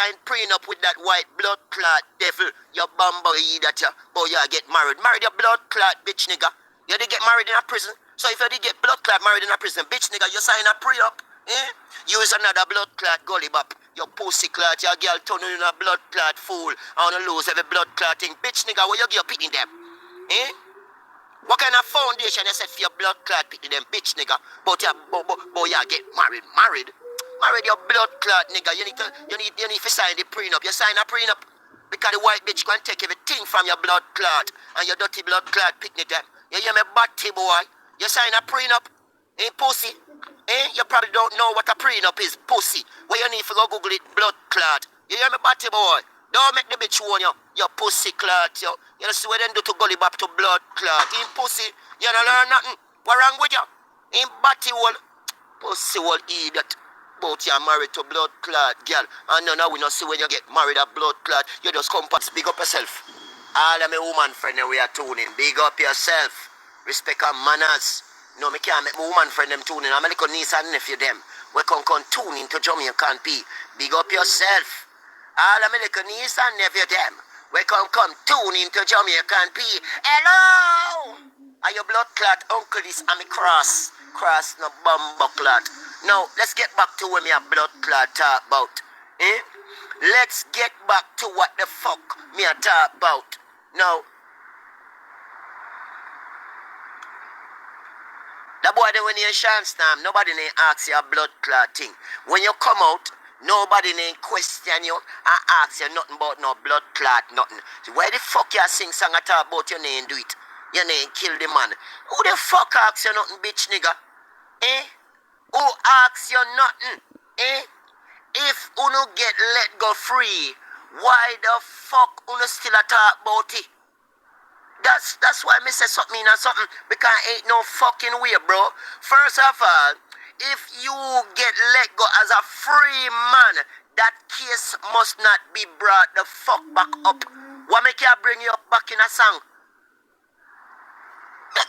sign prenup with that white blood clot devil. You bumble that ya. Boy, you get married. Married your blood clot, bitch nigga. You did get married in a prison. So if you did get blood clot married in a prison, bitch nigga, you sign a pre-up. Eh? Use another blood clot gully bop. Your pussy clot, your girl turn in a blood clot fool. I wanna lose every blood clot thing. Bitch nigga, where you get pitting them? Eh? What kind of foundation you set for your blood clot pitting them, bitch nigga? But you get married. Married your blood clot nigga. You need to sign the prenup. You sign a prenup. Because the white bitch can take everything from your blood clot and your dirty blood clot picnic them. You hear me, batty boy? You sign a prenup, pussy? You probably don't know what a prenup is, pussy. Where you need to go Google it, blood clot. You hear me, batty boy? Don't make the bitch warn you, your pussy clot, yo. You know see what they do to gully bop to blood clot. In pussy, you don't learn nothing. What wrong with you? In batty hole, pussy hole idiot. But you're married to blood clot, girl. And now we not see when you get married a blood clot. You just come past, big up yourself. All of my woman friend we are tuning. Big up yourself. Respect and manners. No, me can't make my woman friend them tuning. I'm a little niece and nephew them. We can tune into Jamaican P. Big up yourself. All of my little niece and nephew them. We can tune into Jamaican P. Hello! Are your blood clot uncle is a me cross? Cross no bumbo clot. Now, let's get back to what me a blood clot talk about. Let's get back to what the fuck me a talk about. Now, the boy then when you chance time, nobody ain't ask you a blood clot thing. When you come out, nobody ain't question you and ask you nothing about no blood clot, nothing. So why the fuck you sing song and talk about your name do it? Your name kill the man. Who the fuck asks you nothing, bitch nigga? Who asks you nothing? If uno get let go free, why the fuck uno still a talk about it? That's why me say something and something, because ain't no fucking way, bro. First of all, if you get let go as a free man, that case must not be brought the fuck back up. What make you bring you up back in a song?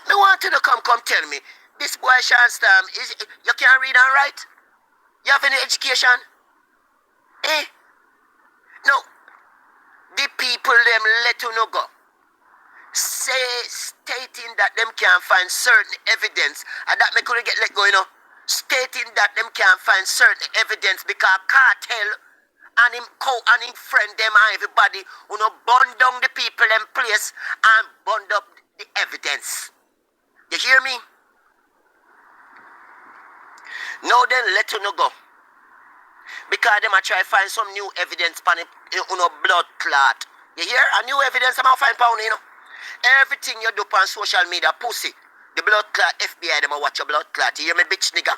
Me want you to come tell me. This boy chance time is you can't read and write? You have any education? No. The people them let you know go. Stating that them can't find certain evidence and that me couldn't get let go, you know. Stating that them can't find certain evidence because Kartel and him and him friend them and everybody who know burn down the people in place and burn up the evidence. You hear me? Now then let you know go. Because them a try find some new evidence on blood clot. You hear? A new evidence I'm find pound, you know. Everything you do on social media, pussy. The blood clot, FBI, them a watch your blood clot. You hear me, bitch nigga?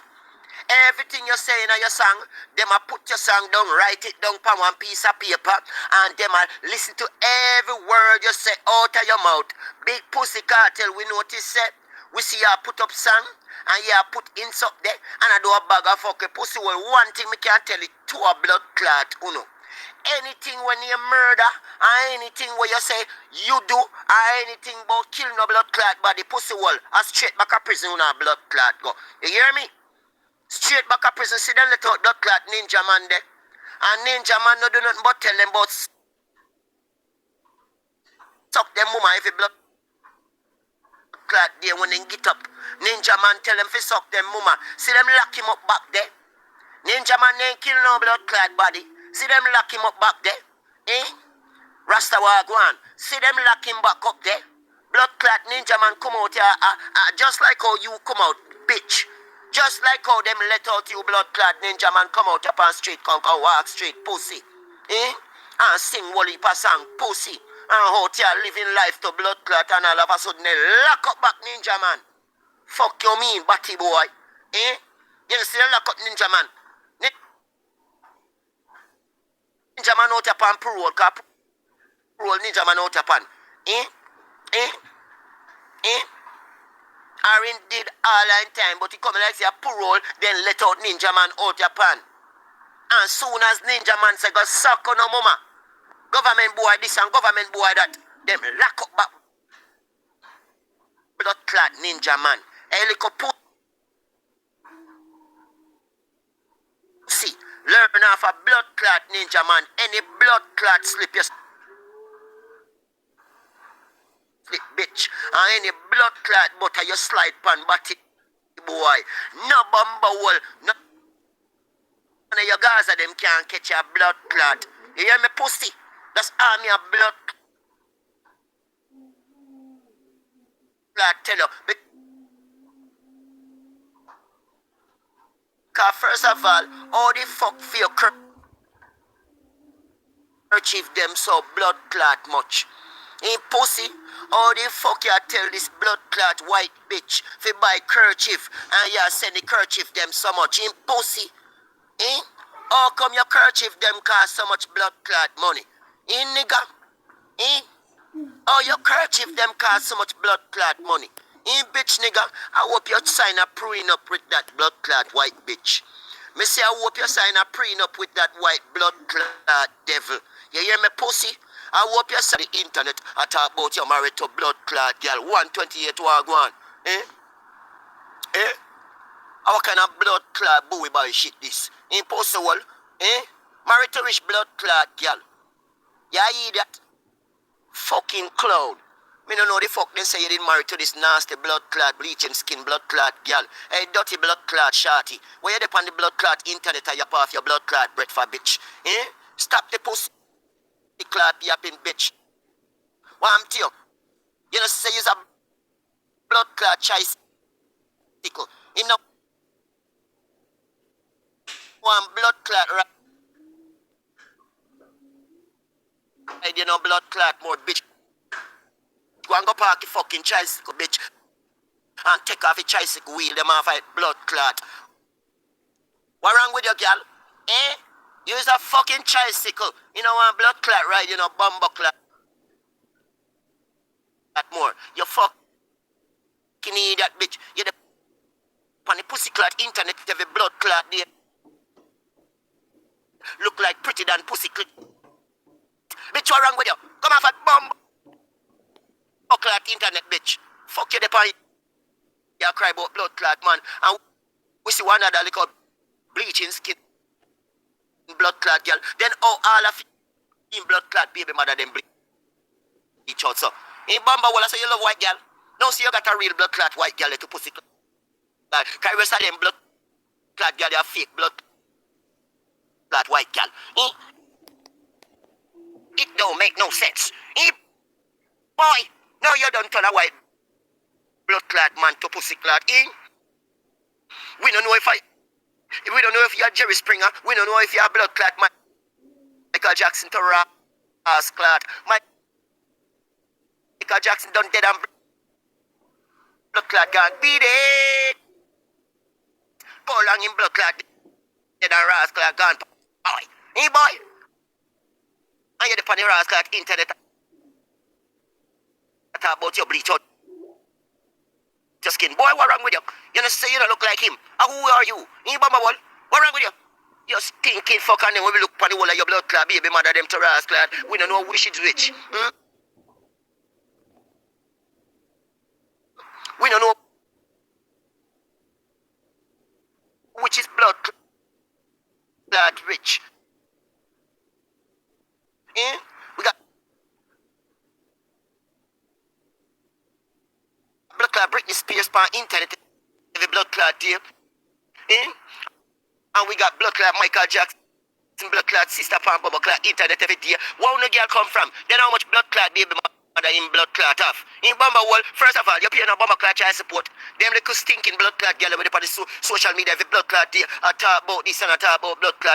Everything you say in your song, them a put your song down, write it down on one piece of paper, and them a listen to every word you say out of your mouth. Big pussy cartel, we notice that. We see you put up song, and you put ins up there, and I do a bag of fucking pussy. Well, one thing me can tell it to a blood clot, you know. Anything when you murder, or anything where you say you do, or anything about killing a blood clot body, pussy wall, a straight back of prison when a blood clot go. You hear me? Straight back of prison, see them let out blood clot ninja man there. And ninja man no do nothing but tell them about suck them mama every blood clot there when they get up. Ninja man tell them to suck them mama. See them lock him up back there. Ninja man ain't kill no blood clot body. See them lock him up back there. Rasta wagwan. See them lock him back up there. Blood clot ninja man come out here just like how you come out, bitch. Just like how them let out you blood clot ninja man come out up on street, come walk straight, pussy. And sing Wally song, pussy. And out here living life to blood clot and all of a sudden they lock up back ninja man. Fuck you mean, batty boy. You see them lock up ninja man. Ninja man out upon parole, cause parole ninja man out upon. Aaron did all in time, but he come like say a parole, then let out ninja man out upon. And soon as ninja man say go suck on no mama. Government boy this and government boy that, them lock up back blood clot ninja man. A little pussy. Learn off a blood clot ninja man. Any blood clot slip you slip bitch. And any blood clot butter you slide pan body boy. No bumper wall. No none of your guys of them can't catch a blood clot. You hear me pussy? That's army of blood clot tell you. Because first of all, how the fuck for your kerchief them so blood clot much? In pussy, how the fuck you tell this blood clot white bitch fi buy kerchief and you send the kerchief them so much? In pussy, eh? How come your kerchief them cost so much blood clot money? In nigga, eh? Oh, your kerchief them cost so much blood clot money. In bitch nigga, I hope you sign a prenup with that blood clot white bitch. Me say I hope you sign a prenup with that white blood clot devil. You hear me pussy? I hope you see the internet I talk about you married to blood clot girl 128 wagwan. Eh? Eh? How kind of blood clot boy boy shit this? Impossible. Eh? Married to rich blood clot girl. You idiot. Fucking clown. Me don't know the fuck they say you didn't marry to this nasty blood clot, bleaching skin blood clot girl. Hey, dirty blood clot shorty. Where you dep on the blood clot internet and you off your blood clot breath for bitch? Eh? Stop the pussy clot yapping bitch. What I'm to you? You know say you's a blood clot tricycle. You know one blood clot right? You know blood clot more bitch. Go and go park your fucking tricycle, bitch. And take off your tricycle wheel, them off a blood clot. What wrong with you, girl? Eh? Use a fucking tricycle. You know one blood clot ride, you know, bumbo clot. That more. You fucking idiot, bitch. You the on the pussy clot internet, every blood clot there. Look like pretty than pussy clot. Bitch, what wrong with you? Come off a bumbo clot internet, bitch. Fuck you, the point. You cry about blood clot, man. And we see one other little bleaching skin blood clot girl. Then all of in blood clot baby mother them bleach out so. In Bamba Walla say you love white girl. Now see you got a real blood clot white girl to pussy clot. Cause rest of them blood clot girl, they are fake blood clot white girl. It don't make no sense. Boy, now you don't turn a white blood clot man to pussy clot. We don't know if you're Jerry Springer. We don't know if you're blood clot Michael Jackson to Ras clot. Michael Jackson done dead and blood clot gone. Beat it. Go along in blood clot dead and Ras clot gone. Boy. Boy. And you're the funny Ras clot internet. Talk about your bleach out your skin. Boy, what wrong with you? You know say you don't look like him. And who are you? In Bamba Wall? What wrong with you? You stinking fuck and then when we look upon the whole of your blood clot, baby mother them to Ras clot. We don't know which is which. We don't know which is blood clot rich. We got blood clot Britney Spears on internet, every blood clot there. And we got blood clot Michael Jackson, blood clot sister on bubble clot internet every day. Where no girl come from? Then how much blood clot baby mother in blood clot off? In Bamba Wall, first of all, you pay no Bamba clot child support. Them little stinking blood clot girl with the social media every blood clot there. I talk about this and I talk about blood clot.